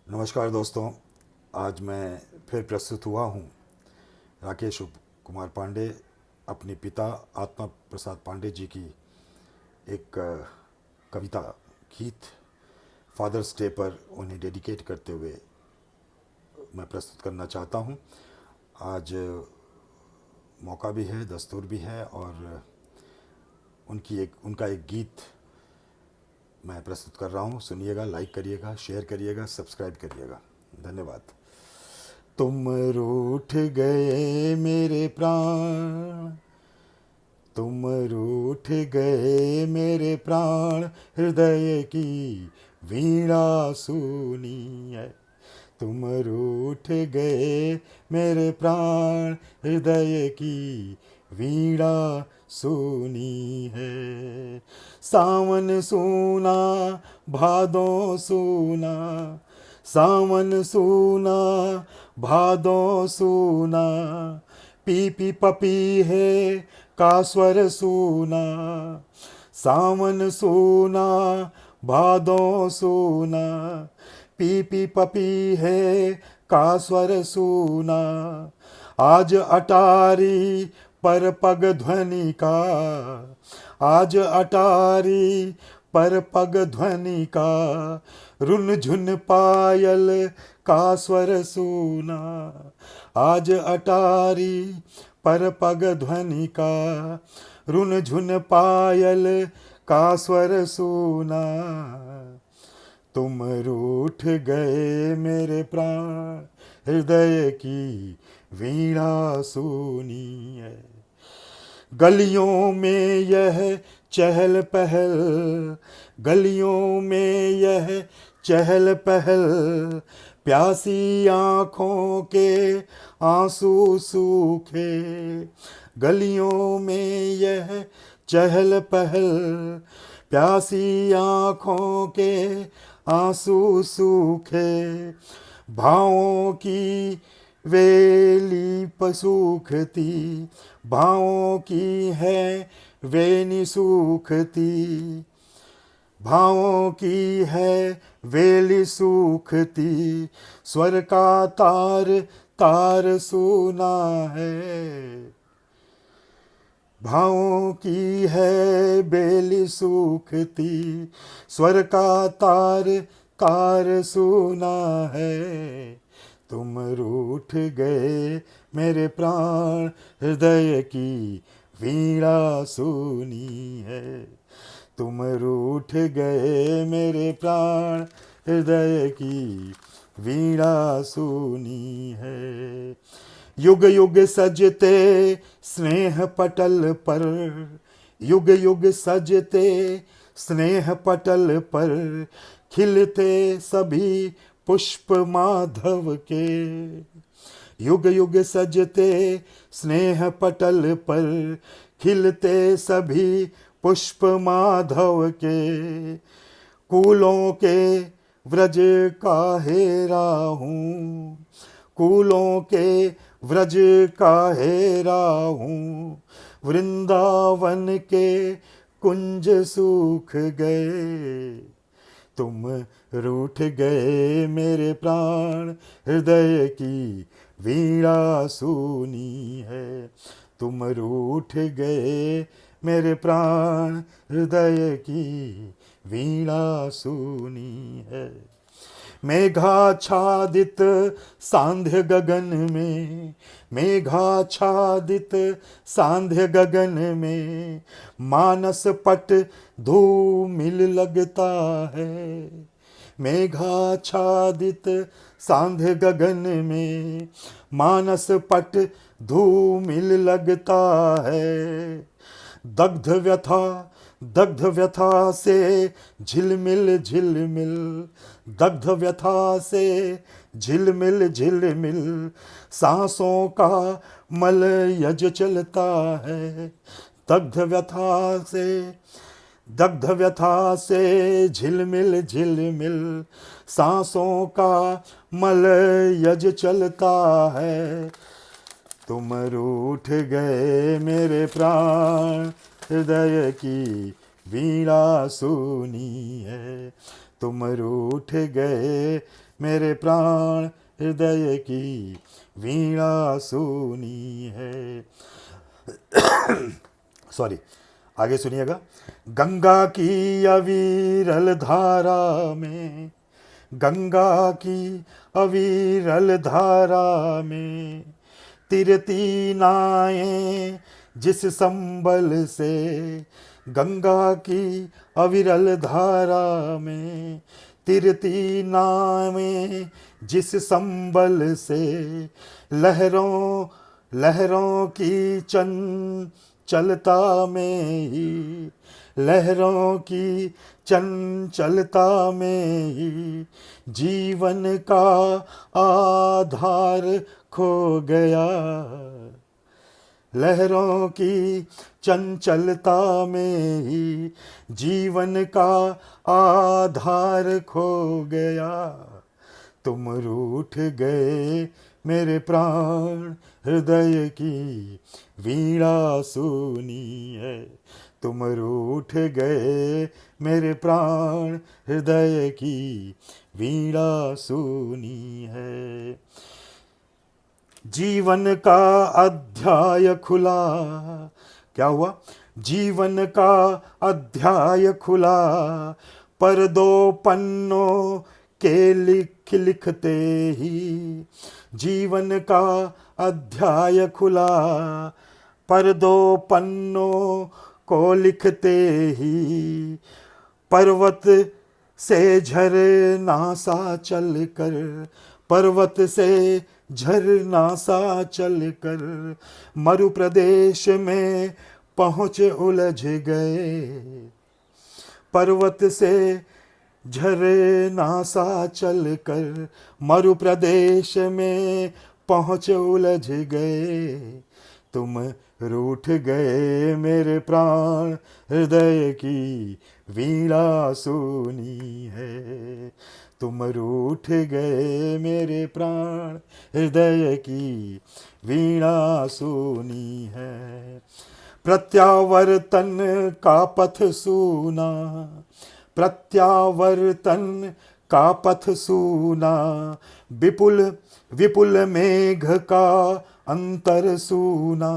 नमस्कार दोस्तों। आज मैं फिर प्रस्तुत हुआ हूँ राकेश कुमार पांडे अपने पिता आत्मा प्रसाद पांडे जी की एक कविता गीत फादर्स डे पर उन्हें डेडिकेट करते हुए मैं प्रस्तुत करना चाहता हूँ। आज मौका भी है, दस्तूर भी है और उनका एक गीत मैं प्रस्तुत कर रहा हूँ। सुनिएगा, लाइक करिएगा, शेयर करिएगा, सब्सक्राइब करिएगा। धन्यवाद। तुम रूठ गए मेरे प्राण, तुम रूठ गए मेरे प्राण, हृदय की वीणा सुनी है। तुम रूठ गए मेरे प्राण, हृदय की वीणा सुनी है। सावन सूना, भादो सूना, सावन सूना, भादो सूना, पी पी पपी है का स्वर सूना। सावन सूना, भादो सूना, पी पी पपी है का स्वर सूना। आज अटारी पर पग ध्वनि का, आज अटारी पर पग ध्वनि का, रुन झुन पायल का स्वर सूना। आज अटारी पर पग ध्वनि का, रुन झुन पायल का स्वर सूना। तुम रूठ गए मेरे प्राण, हृदय की वीणा सुनी है। गलियों में यह चहल पहल, गलियों में यह चहल पहल, प्यासी आँखों के आंसू सूखे। गलियों में यह चहल पहल, प्यासी आँखों के आंसू सूखे। भावों की वेली पसूखती, भावों की है वेनी सूखती, भावों की है वेली सूखती। स्वर का तार तार सुना है, भावों की है बेली सूखती। स्वर का तार तार सुना है। तुम रूठ गए मेरे प्राण, हृदय की वीणा सुनी है। तुम रूठ गए मेरे प्राण, हृदय की वीणा सुनी है। युग युग सजते स्नेह पटल पर, युग युग सजते स्नेह पटल पर, खिलते सभी पुष्प माधव के। युग युग सजते स्नेह पटल पर, खिलते सभी पुष्प माधव के। कूलों के व्रज का हेरा हूँ, कूलों के व्रज का हेरा हूँ। वृंदावन के कुंज सूख गए। तुम रूठ गए मेरे प्राण, हृदय की वीणा सुनी है। तुम रूठ गए मेरे प्राण, हृदय की वीणा सुनी है। मेघाच्छादित सांध्य गगन में, मेघाच्छादित सांध्य गगन में, मानस पट धूमिल लगता है। मेघाच्छादित सांध्य गगन में, मानस पट धूमिल लगता है। दग्ध व्यथा, दग्ध व्यथा से झिलमिल झिलमिल, दग्ध व्यथा से झिलमिल झिलमिल, सांसों का मल यज चलता है। दग्ध व्यथा से, दग्ध व्यथा से झिलमिल झिलमिल, सांसों का मल यज चलता है। तुम रूठ गए मेरे प्राण, हृदय की वीणा सुनी है। तुम रूठ गए मेरे प्राण हृदय की वीणा सुनी है। सॉरी, आगे सुनिएगा। गंगा की अविरल धारा में, गंगा की अविरल धारा में तिरती नाएं जिस संबल से, गंगा की अविरल धारा में तिरती नावें जिस संबल से, लहरों लहरों की चंचलता में ही, लहरों की चंचलता में ही जीवन का आधार खो गया, लहरों की चंचलता में ही जीवन का आधार खो गया। तुम रूठ गए मेरे प्राण हृदय की वीणा सुनी है, तुम रूठ गए मेरे प्राण हृदय की वीणा सुनी है। जीवन का अध्याय खुला, क्या हुआ? जीवन का अध्याय खुला, पर दो पन्नों के लिखते ही, जीवन का अध्याय खुला, पर दो पन्नों को लिखते ही, पर्वत से झरना सा चल कर, पर्वत से झरना सा चल कर मरु प्रदेश में पहुँच उलझ गए, पर्वत से झरना सा चल कर मरु प्रदेश में पहुँच उलझ गए। तुम रूठ गए मेरे प्राण हृदय की वीणा सुनी है, तुम रूठ गए मेरे प्राण हृदय की वीणा सुनी है। प्रत्यावर्तन का पथ सूना, प्रत्यावर्तन का पथ सूना, विपुल विपुल मेघ का अंतर सूना,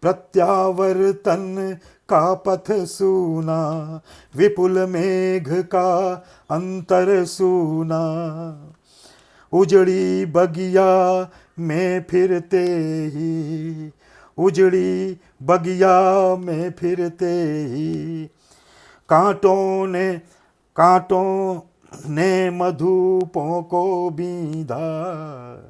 प्रत्यावर्तन का पथ सूना, विपुल मेघ का अंतर सूना। उजड़ी बगिया में फिरते ही, उजड़ी बगिया में फिरते ही कांटों ने मधुपों को बींधा,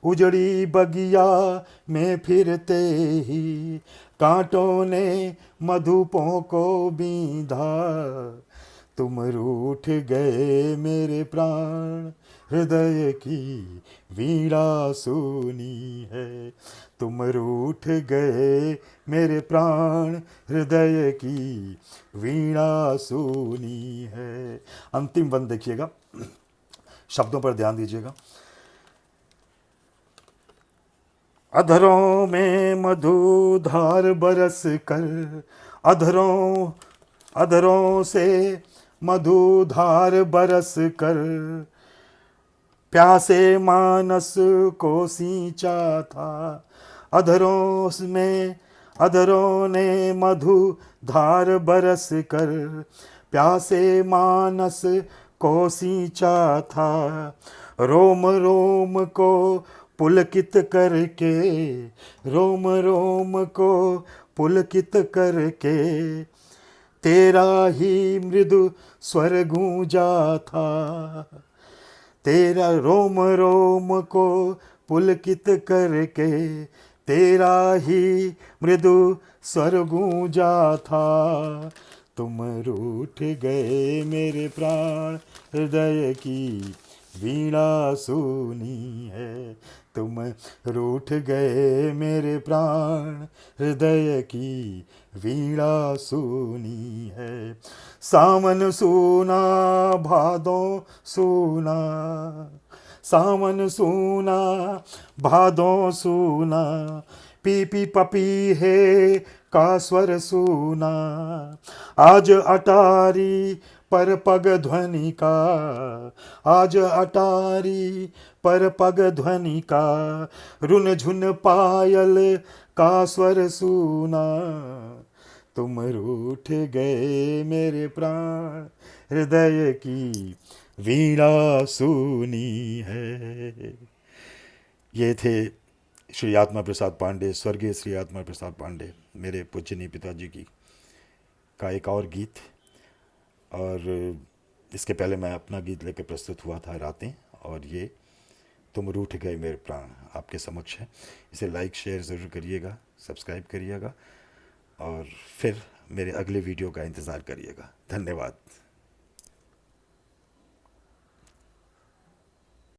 उजड़ी बगिया में फिरते ही कांटों ने मधुपों को बींधा। तुम रूठ गए मेरे प्राण हृदय की वीणा सुनी है, तुम रूठ गए मेरे प्राण हृदय की वीणा सुनी है। अंतिम बंद देखिएगा, शब्दों पर ध्यान दीजिएगा। अधरों में मधुधार बरस कर, अधरों से मधुधार बरस कर प्यासे मानस को सींचा था, अधरों ने मधुधार बरस कर प्यासे मानस को सींचा था। रोम रोम को पुलकित करके, रोम रोम को पुलकित करके तेरा ही मृदु स्वर गूंजा था, तेरा रोम रोम को पुलकित करके तेरा ही मृदु स्वर गूंजा था। तुम रूठ गए मेरे प्राण हृदय की वीणा सुनी है, तुम रूठ गए मेरे प्राण हृदय की वीणा सुनी है। सावन सूना भादों सूना, सावन सूना भादों सूना, पीपी पपी है का स्वर सूना। आज अटारी पर पग ध्वनि का, आज अटारी पर पग ध्वनि का, रुन झुन पायल का स्वर सुना, तुम रूठ गए मेरे प्राण, हृदय की वीणा सुनी है। ये थे श्री आत्मा प्रसाद पांडे, स्वर्गीय श्री आत्मा प्रसाद पांडे, मेरे पूजनीय पिताजी की का एक और गीत। और इसके पहले मैं अपना गीत लेकर प्रस्तुत हुआ था, रातें, और ये तुम रूठ गए मेरे प्राण आपके समक्ष है। इसे लाइक शेयर ज़रूर करिएगा, सब्सक्राइब करिएगा, और फिर मेरे अगले वीडियो का इंतज़ार करिएगा। धन्यवाद।